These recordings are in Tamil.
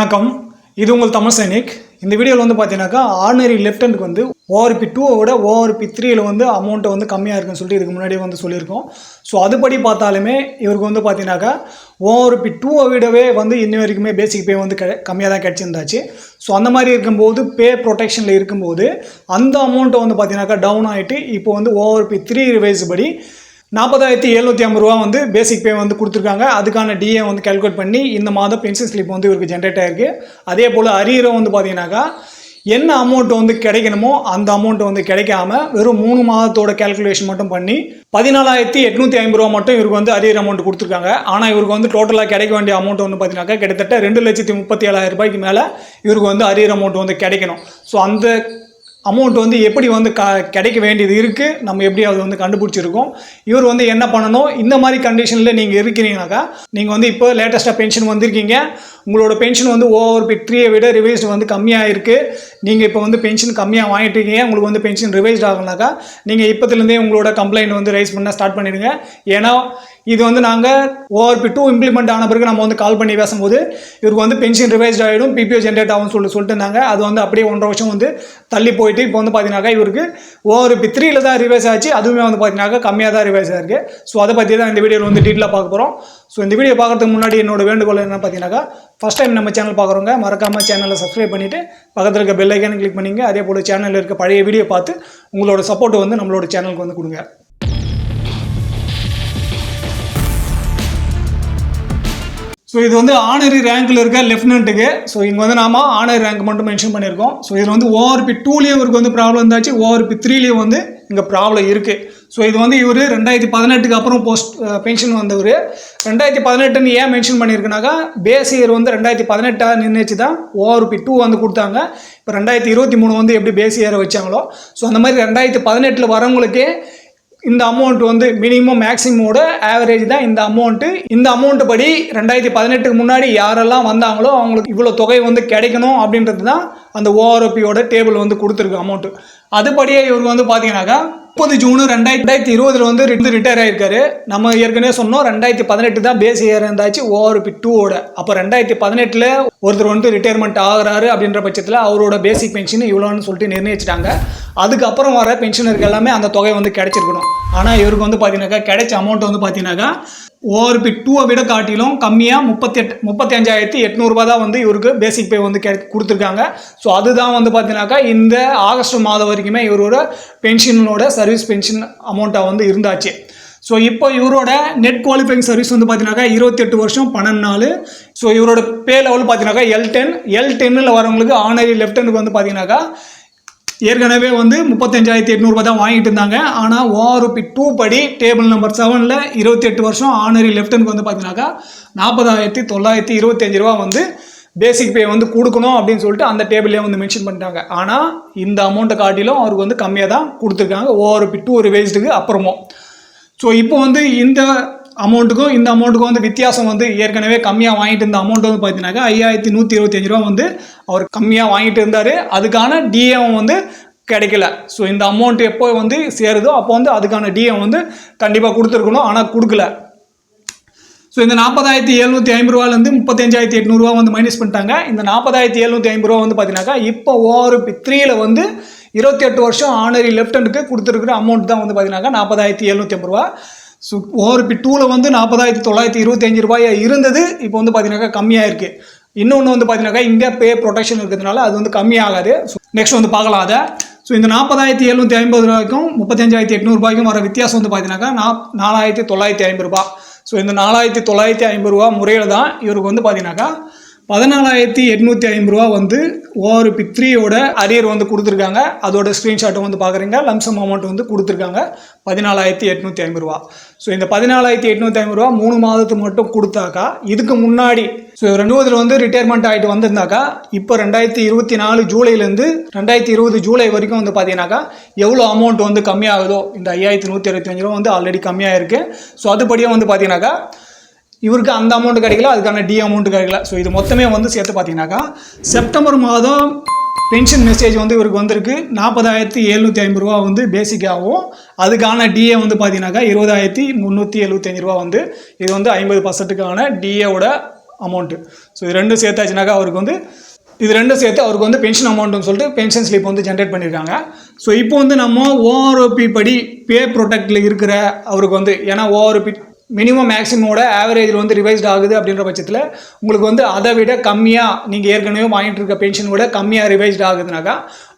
வணக்கம், இது உங்கள் தமிழ் சைனிக். இந்த வீடியோவில் வந்து பார்த்தீங்கன்னாக்கா ஆர்டினரி லெஃப்டனுக்கு வந்து ஓஆர்பி 2 ஓஆர்பி 3 வந்து அமௌண்ட்டை வந்து கம்மியாக இருக்குன்னு சொல்லிட்டு இதுக்கு முன்னாடியே வந்து சொல்லியிருக்கோம். ஸோ அதுபடி பார்த்தாலுமே இவருக்கு வந்து பார்த்தீங்கன்னாக்கா ஓஆர்பி 2 விடவே வந்து இன்ன வரைக்குமே பேசிக் பே வந்து கம்மியாக தான் கிடச்சிருந்தாச்சு. ஸோ அந்த மாதிரி இருக்கும்போது பே ப்ரொடெக்ஷனில் இருக்கும்போது அந்த அமௌண்ட்டை வந்து பார்த்தீங்கன்னாக்கா டவுன் ஆகிட்டு இப்போ வந்து ஓஆர்பி 3 ரிவைஸ் படி 40,750 ரூபா வந்து பேசிக் பே வந்து கொடுத்துருக்காங்க. அதுக்கான டிஏ வந்து கால்குலேட் பண்ணி இந்த மாதம் பென்ஷன் ஸ்லிப் வந்து இவருக்கு ஜென்ரேட் ஆகிருக்கு. அதே போல் அரியரும் வந்து பார்த்தீங்கன்னாக்கா என்ன அமௌண்ட் வந்து கிடைக்கணுமோ அந்த அமௌண்ட் வந்து கிடைக்காம வெறும் 3 மாதத்தோட கேல்குலேஷன் மட்டும் பண்ணி 14,850 ரூபா மட்டும் இவருக்கு வந்து அரியர் அமௌண்ட் கொடுத்துருக்காங்க. ஆனால் இவருக்கு வந்து டோட்டலாக கிடைக்க வேண்டிய அமௌண்ட் வந்து பார்த்தீங்கன்னாக்கா கிட்டத்தட்ட 2,37,000 ரூபாய்க்கு மேலே இவருக்கு வந்து அரியர் அமௌண்ட் வந்து கிடைக்கணும். ஸோ அந்த அமௌண்ட் வந்து எப்படி வந்து கிடைக்க வேண்டியது இருக்குது, நம்ம எப்படி அதை வந்து கண்டுபிடிச்சிருக்கோம். இவர் வந்து என்ன பண்ணணும், இந்த மாதிரி கண்டிஷனில் நீங்கள் இருக்கிறீங்கனாக்கா நீங்கள் வந்து இப்போ லேட்டஸ்ட்டாக பென்ஷன் வந்திருக்கீங்க, உங்களோட பென்ஷன் வந்து ஓஆர்பி 3 விட ரிவைஸ்டு வந்து கம்மியாக இருக்குது, நீங்கள் இப்போ வந்து பென்ஷன் கம்மியாக வாங்கிட்டு இருக்கீங்க, உங்களுக்கு வந்து பென்ஷன் ரிவைஸ்ட் ஆகணுனாக்கா நீங்கள் இப்போத்துலேருந்தே உங்களோட கம்ப்ளைண்ட் வந்து ரைஸ் பண்ண ஸ்டார்ட் பண்ணிடுங்க. ஏன்னா இது வந்து நாங்கள் ஓஆர்பி 2 இம்ப்ளிமெண்ட் ஆன பிறகு நம்ம வந்து கால் பண்ணி பேசும்போது இவருக்கு வந்து பென்ஷன் ரிவைஸ்ட் ஆகிடும், பிபிஓ ஜென்ரேட் ஆகும்னு சொல்லிட்டு இருந்தாங்க. அது வந்து அப்படியே 1.5 வருஷம் வந்து தள்ளி போயிட்டு இப்போ வந்து பார்த்தீங்கன்னாக்கா இவருக்கு ஓஆர்பி 3 தான் ரிவைஸ் ஆச்சு, அதுவுமே வந்து பார்த்தீங்கன்னாக்கா கம்மியாக தான் ரிவைஸ் ஆயிருக்கு. ஸோ அதை பற்றி தான் இந்த வீடியோவில் வந்து டீட்டெயிலாக பார்க்க போகிறோம். ஸோ இந்த வீடியோ பார்க்குறதுக்கு முன்னாடி என்னோட வேண்டுகோள் என்ன பார்த்தீங்கன்னாக்கா, ஃபஸ்ட் டைம் நம்ம சேனல் பார்க்குறவங்க மறக்காமல் சேனலை சப்ஸ்கிரைப் பண்ணிவிட்டு பக்கத்தில் இருக்க பெல் ஐக்கானை கிளிக் பண்ணிங்க. அதே போல் சேனலில் இருக்க பழைய வீடியோ பார்த்து உங்களோட சப்போர்ட்டை வந்து நம்மளோட சேனலுக்கு வந்து கொடுங்க. ஸோ இது வந்து ஆனரி ரேங்கில் இருக்க லெஃப்டினன்ட்டுக்கு. ஸோ இங்கே வந்து நாம் ஆனரி ரேங்க் மட்டும் மென்ஷன் பண்ணியிருக்கோம். ஸோ இதில் வந்து ஓஆர்பி 2லேயும் இவருக்கு வந்து ப்ராப்ளம் இருந்தாச்சு, ஓஆர்பி 3லேயும் வந்து இங்கே ப்ராப்ளம் இருக்குது. ஸோ இது வந்து இவர் 2018 அப்புறம் போஸ்ட் பென்ஷன் வந்தவர். 2018 ஏன் மென்ஷன் பண்ணியிருக்குனாக்கா, பேஸ் இயர் வந்து 2018 நிர்ணயிச்சு தான் ஓஆர்பி 2 வந்து கொடுத்தாங்க. இப்போ 2023 வந்து எப்படி பேஸ் இயரை வச்சாங்களோ, ஸோ அந்த மாதிரி 2018 வரவங்களுக்கே இந்த அமௌண்ட் வந்து மினிமம் மேக்ஸிமோட ஆவரேஜ் தான் இந்த அமௌண்ட்டு. இந்த அமௌண்ட்டு படி 2018 முன்னாடி யாரெல்லாம் வந்தாங்களோ அவங்களுக்கு இவ்வளோ தொகை வந்து கிடைக்கணும் அப்படின்றது தான் அந்த ஓஆர்பியோட டேபிள் வந்து கொடுத்துருக்கு அமௌண்ட்டு. அதுபடியே இவருக்கு வந்து பார்த்தீங்கன்னாக்கா 30 ஜூன் 2020 வந்து ரிட்டையர் ஆகிருக்காரு. நம்ம ஏற்கனவே சொன்னோம் 2018 தான் பேஸ் இயர் இருந்தாச்சு ஓஆர்பி 2வோட. அப்போ 2018 ஒருத்தர் வந்து ரிட்டையர்மெண்ட் ஆகிறாரு அப்படின்ற பட்சத்தில் அவரோட பேசிக் பென்ஷன் இவ்வளோன்னு சொல்லிட்டு நிர்ணயிச்சிட்டாங்க. அதுக்கப்புறம் வர பென்ஷனருக்கு எல்லாமே அந்த தொகை வந்து கிடைச்சிருக்கணும். ஆனால் இவருக்கு வந்து பார்த்தீங்கன்னாக்கா கிடைச்ச அமௌண்ட் வந்து பார்த்தீங்கன்னாக்கா ஓஆர்பி 2 விட காட்டிலும் கம்மியாக 35,800 ரூபா தான் வந்து இவருக்கு பேசிக் பே வந்து கொடுத்துருக்காங்க. ஸோ அதுதான் வந்து பார்த்தீங்கன்னாக்கா இந்த ஆகஸ்ட் மாதம் வரைக்குமே இவரோட பென்ஷனோட சர்வீஸ் பென்ஷன் அமௌண்ட்டாக வந்து இருந்தாச்சு. ஸோ இப்போ இவரோட நெட் குவாலிஃபைங் சர்வீஸ் வந்து பார்த்தீங்கன்னாக்கா 28 வருஷம் 12 நாள். ஸோ இவரோட பே லெவல் பார்த்தீங்கன்னாக்கா L10 வரவங்களுக்கு ஆனரி லெஃப்டனுக்கு வந்து பார்த்தீங்கன்னாக்கா ஏற்கனவே வந்து 35,800 ரூபா தான் வாங்கிட்டு இருந்தாங்க. ஆனால் ஓஆர்பி 2 படி டேபிள் நம்பர் 7ல் 28 வருஷம் ஆனரி லெஃப்டனுக்கு வந்து பார்த்தீங்கன்னாக்கா 40,925 ரூபா வந்து பேசிக் பே வந்து கொடுக்கணும் அப்படின்னு சொல்லிட்டு அந்த டேபிள்லேயே வந்து மென்ஷன் பண்ணிட்டாங்க. ஆனால் இந்த அமௌண்ட்டை காட்டிலும் அவருக்கு வந்து கம்மியாக தான் கொடுத்துருக்காங்க ஓஆர்பி 2 ரிவைஸ்டுக்கு அப்புறமும். ஸோ இப்போ வந்து இந்த அமௌண்ட்டுக்கும் இந்த அமௌண்ட்டுக்கும் வந்து வித்தியாசம் வந்து ஏற்கனவே கம்மியாக வாங்கிட்டு இருந்த அமௌண்ட் வந்து பார்த்தீங்கன்னாக்கா 5,125 ரூபா வந்து அவர் கம்மியாக வாங்கிட்டு இருந்தார். அதுக்கான டிஏவும் வந்து கிடைக்கல. ஸோ இந்த அமௌண்ட் எப்போ வந்து சேருதோ அப்போ வந்து அதுக்கான டிஏ வந்து கண்டிப்பாக கொடுத்துருக்கணும், ஆனால் கொடுக்கல. ஸோ இந்த 40,750 ரூபாலேருந்து 35,800 ரூபா வந்து மைனஸ் பண்ணிட்டாங்க. இந்த 40,750 ரூபா வந்து பார்த்தீங்கன்னாக்கா இப்போ ஓஆர்பி 3ல் வந்து 28 வருஷம் ஆனரி லெஃப்டனுக்கு கொடுத்துருக்குற அமௌண்ட் தான் வந்து பார்த்தீங்கன்னாக்கா 40,750 ரூபா. ஸோ ஓஆர்பி 2ல் வந்து 40,925 ரூபாயா இருந்தது, இப்போ வந்து பார்த்தீங்கன்னாக்கா கம்மியாக இருக்குது. இன்னொன்று வந்து பார்த்தீங்கன்னாக்கா இங்கே பே ப்ரொடெக்ஷன் இருக்கிறதுனால அது வந்து கம்மியாகாது. ஸோ நெக்ஸ்ட் வந்து பார்க்கலாம் அதை. ஸோ இந்த 40,750 ரூபாய்க்கும் 35,800 ரூபாய்க்கும் வர வித்தியாசம் வந்து பார்த்தீங்கன்னாக்கா 4,950 ரூபா. ஸோ இந்த 4,950 ரூபா முறையில் தான் இவருக்கு வந்து பார்த்தீங்கன்னாக்கா 14,850 ரூபா வந்து ஓஆர்பி 3யோட அரியர் வந்து கொடுத்துருக்காங்க. அதோட ஸ்க்ரீன்ஷாட்டும் வந்து பார்க்குறீங்க. லம்சம் அமௌண்ட் வந்து கொடுத்துருக்காங்க 14,850 ரூபா. ஸோ இந்த 14,850 ரூபா 3 மாதத்துக்கு மட்டும் கொடுத்தாக்கா, இதுக்கு முன்னாடி ஸோ 2020 வந்து ரிட்டையர்மெண்ட் ஆகிட்டு வந்திருந்தாக்கா இப்போ 2024 ஜூலைலேருந்து 2020 ஜூலை வரைக்கும் வந்து பார்த்தீங்கன்னாக்கா எவ்வளோ அமௌண்ட் வந்து கம்மியாகுதோ, இந்த 5,125 ரூபா வந்து ஆல்ரெடி கம்மியாக இருக்குது. ஸோ அதுபடியே வந்து பார்த்தீங்கன்னாக்கா இவருக்கு அந்த அமௌண்ட் கிடைக்கல, அதுக்கான டி அமௌண்ட் கிடைக்கல. ஸோ இது மொத்தமே வந்து சேர்த்து பார்த்தீங்கன்னாக்கா செப்டம்பர் மாதம் பென்ஷன் மெசேஜ் வந்து இவருக்கு வந்திருக்கு 40,750 ரூபா வந்து பேசிக்காகவும், அதுக்கான டிஏ வந்து பார்த்தீங்கன்னாக்கா 20,375 ரூபா வந்து இது வந்து 50%க்கான டிஏவோட அமௌண்ட்டு. ஸோ இது ரெண்டும் சேர்த்தாச்சுனாக்கா அவருக்கு வந்து பென்ஷன் அமௌண்ட்டுன்னு சொல்லிட்டு பென்ஷன் ஸ்லிப் வந்து ஜென்ரேட் பண்ணியிருக்காங்க. ஸோ இப்போ வந்து நம்ம ஓஆர்ஓபி படி பே ப்ரொடெக்டில் இருக்கிற அவருக்கு வந்து, ஏன்னா ஓஆர்ஓபி மினிமம் மேக்ஸிமோட ஆவரேஜில் வந்து ரிவைஸ்ட் ஆகுது அப்படின்ற பட்சத்தில் உங்களுக்கு வந்து அதை விட கம்மியாக நீங்கள் ஏற்கனவே வாங்கிட்டு இருக்க பென்ஷன் விட கம்மியாக ரிவைஸ்ட் ஆகுதுனாக்கா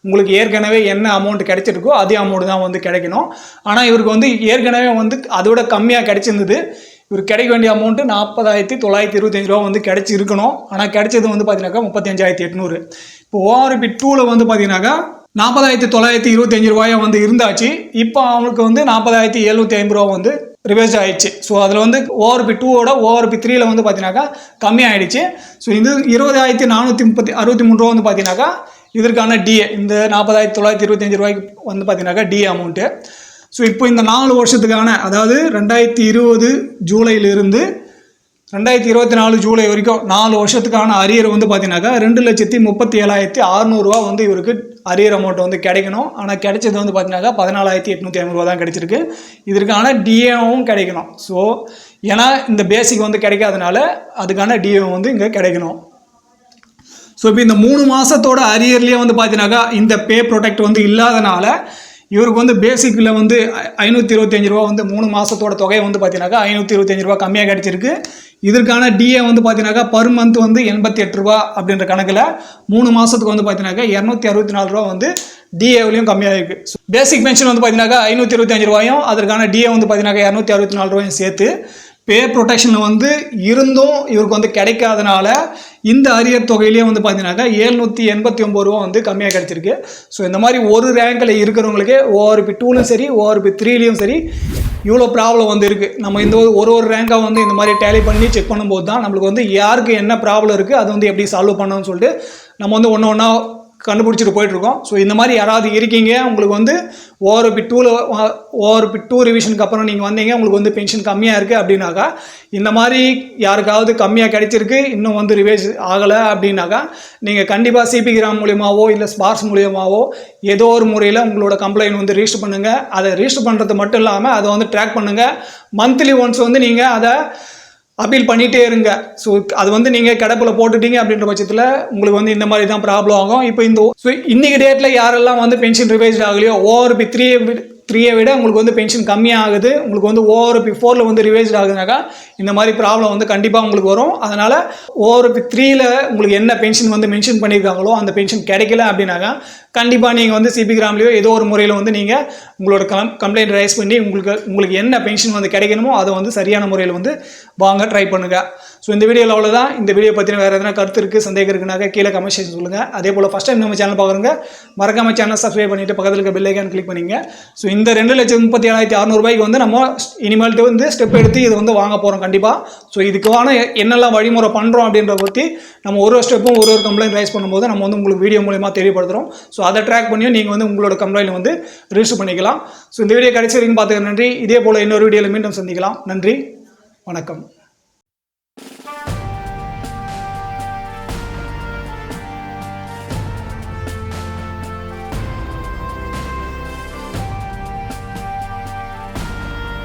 உங்களுக்கு ஏற்கனவே என்ன அமௌண்ட் கிடைச்சிருக்கோ அதே அமௌண்ட் தான் வந்து கிடைக்கணும். ஆனால் இவருக்கு வந்து ஏற்கனவே வந்து அதோட கம்மியாக கிடைச்சிருந்தது. இவர் கிடைக்க வேண்டிய அமௌண்ட்டு 40,925 ரூபா வந்து கிடைச்சிருக்கணும். ஆனால் கிடைச்சது வந்து பார்த்தீங்கன்னாக்கா 35,800. இப்போ ஓஆர்பி 2ல் வந்து பார்த்தீங்கன்னாக்கா 40,925 ரூபாயை வந்து இருந்தாச்சு. இப்போ அவங்களுக்கு வந்து 40,750 ரூபா வந்து ரிவைஸ் ஆயிடுச்சு. ஸோ அதில் வந்து ஓஆர்பி 2ஓட ஓஆர்பி 3ல் வந்து பார்த்தீங்கன்னாக்கா கம்மியாகிடுச்சு. ஸோ இது 20,463 ரூபா வந்து பார்த்தீங்கன்னாக்கா இதற்கான டிஏ, இந்த 40,925 ரூபாய்க்கு வந்து பார்த்தீங்கன்னாக்கா டிஏ அமௌண்ட்டு. ஸோ இப்போ இந்த 4 வருஷத்துக்கான, அதாவது 2020 ஜூலையிலிருந்து 2024 ஜூலை வரைக்கும் 4 வருஷத்துக்கான அரியர் வந்து பார்த்தீங்கன்னாக்கா 2,37,600 ரூபா வந்து இவருக்கு அரியர் அமௌண்ட் வந்து கிடைக்கணும். ஆனால் கிடைச்சது வந்து பார்த்தீங்கன்னாக்கா 14,850 ரூபா தான் கிடைச்சிருக்கு. இதற்கான டிஏவும் கிடைக்கணும். ஸோ ஏன்னா இந்த பேசிக் வந்து கிடைக்காதனால அதுக்கான டிஏ வந்து இங்கே கிடைக்கணும். ஸோ இப்போ இந்த 3 மாதத்தோட அரியர்லேயே வந்து பார்த்தீங்கன்னாக்கா இந்த பே ப்ரொடெக்ட் வந்து இல்லாதனால இவருக்கு வந்து பேசிக்கில் வந்து 525 ரூபா வந்து 3 மாதத்தோட தொகை வந்து பார்த்தீங்கன்னாக்கா 525 ரூபா கம்மியாக கிடைச்சிருக்கு. இதற்கான டிஏ வந்து பார்த்தீங்கன்னாக்கா பர் மந்த் வந்து 88 ரூபா அப்படின்ற கணக்கில் 3 மாதத்துக்கு வந்து பார்த்தீங்கன்னாக்கா 264 ரூபா வந்து டிஏவிலையும் கம்மியாக இருக்குது. பேசிக் பென்ஷன் வந்து பார்த்தீங்கன்னாக்கா 525 ரூபாயும் அதற்கான டிஏ வந்து பார்த்தீங்கன்னாக்கா 264 ரூபாயும் சேர்த்து பே ப்ரொடெக்ஷனில் வந்து இருந்தும் இவருக்கு வந்து கிடைக்காதனால இந்த அரியர் தொகையிலேயே வந்து பார்த்தீங்கன்னாக்கா 789 ரூபா வந்து கம்மியாக கிடைச்சிருக்கு. ஸோ இந்த மாதிரி ஒரு ரேங்கில் இருக்கிறவங்களுக்கே ஓஆர்பி 2லும் சரி ஓஆர்பி 3லையும் சரி இவ்வளோ ப்ராப்ளம் வந்து இருக்குது. நம்ம இந்த ஒரு ரேங்காக வந்து இந்த மாதிரி டேலி பண்ணி செக் பண்ணும்போது தான் நம்மளுக்கு வந்து யாருக்கு என்ன ப்ராப்ளம் இருக்குது அது வந்து எப்படி சால்வ் பண்ணணும்னு சொல்லிட்டு நம்ம வந்து ஒன்று ஒன்றா கண்டுபிடிச்சிட்டு போயிட்டுருக்கோம். ஸோ இந்த மாதிரி யாராவது இருக்கீங்க, உங்களுக்கு வந்து ஓஆர்பி 2 ரிவிஷனுக்கு அப்புறம் நீங்கள் வந்தீங்க, உங்களுக்கு வந்து பென்ஷன் கம்மியாக இருக்குது அப்படின்னாக்கா, இந்த மாதிரி யாருக்காவது கம்மியாக கிடைச்சிருக்கு இன்னும் வந்து ரிவைஸ் ஆகலை அப்படின்னாக்கா நீங்கள் கண்டிப்பாக சிபி கிராம் மூலியமாவோ இல்லை ஸ்பார்ஸ் மூலியமாவோ ஏதோ ஒரு முறையில் உங்களோட கம்ப்ளைண்ட் வந்து ரிஜிஸ்டர் பண்ணுங்கள். அதை ரிஜிஸ்டர் பண்ணுறது மட்டும் இல்லாமல் அதை வந்து ட்ராக் பண்ணுங்கள். மந்த்லி ஒன்ஸ் வந்து நீங்கள் அதை அப்பீல் பண்ணிகிட்டே இருங்க. ஸோ அது வந்து நீங்கள் கிடப்பில் போட்டுட்டீங்க அப்படின்ற பட்சத்தில் உங்களுக்கு வந்து இந்த மாதிரி தான் ப்ராப்ளம் ஆகும். இப்போ இன்றைக்கி டேட்டில் யாரெல்லாம் வந்து பென்ஷன் ரிவைஸ்ட் ஆகலையோ ஓஆர்பி 3யை விட உங்களுக்கு வந்து பென்ஷன் கம்மியாக ஆகுது, உங்களுக்கு வந்து ஓஆர்பி 4ல் வந்து ரிவைஸ்ட் ஆகுதுனாக்கா இந்த மாதிரி ப்ராப்ளம் வந்து கண்டிப்பாக உங்களுக்கு வரும். அதனால் ஓஆர்பி 3ல் உங்களுக்கு என்ன பென்ஷன் வந்து மென்ஷன் பண்ணியிருக்காங்களோ அந்த பென்ஷன் கிடைக்கல அப்படின்னாக்கா கண்டிப்பாக நீங்கள் வந்து சிபி கிராம்லேயோ ஏதோ ஒரு முறையில் வந்து நீங்கள் உங்களோட கம்ப்ளைண்ட் ரைஸ் பண்ணி உங்களுக்கு என்ன பென்ஷன் வந்து கிடைக்கணுமோ அதை வந்து சரியான முறையில் வந்து வாங்க ட்ரை பண்ணுங்கள். ஸோ இந்த வீடியோவில் அவ்வளோதான். இந்த வீடியோ பற்றின வேறு எதனா கருத்து இருக்குது, சந்தேகம் இருக்குனாக்கா கீழே கமெண்ட் செக்ஷன் சொல்லுங்கள். அதே போல் ஃபஸ்ட் டைம் நம்ம சேனல் பார்க்குறவங்க மறக்காம சேனல் சப்ஸ்கிரைப் பண்ணிவிட்டு பக்கத்தில் இருக்க பெல் ஐக்கான் கிளிக் பண்ணிங்க. ஸோ இந்த 2,37,600 ரூபாய்க்கு வந்து நம்ம இனிமேல்ட்டு வந்து ஸ்டெப் எடுத்து இது வந்து வாங்க போகிறோம் கண்டிப்பாக. ஸோ இதுக்கான என்னெல்லாம் வழிமுறை பண்ணுறோம் அப்படின்ற பற்றி நம்ம ஒரு ஸ்டெப்பும் ஒரு கம்ப்ளைண்ட் ரைஸ் பண்ணும்போது நம்ம வந்து உங்களுக்கு வீடியோ மூலமா தெரியப்படுத்துகிறோம். ஸோ அதை ட்ராக் பண்ணியும் நீங்கள் வந்து உங்களோட கம்ப்ளைண்ட் வந்து ரிஜிஸ்டர் பண்ணிக்கலாம். ஸோ இந்த வீடியோ கடைசி வரைக்கும் பார்த்துக்க நன்றி. இதே போல் இன்னொரு வீடியோவில் மீண்டும் சந்திக்கலாம். நன்றி, வணக்கம்.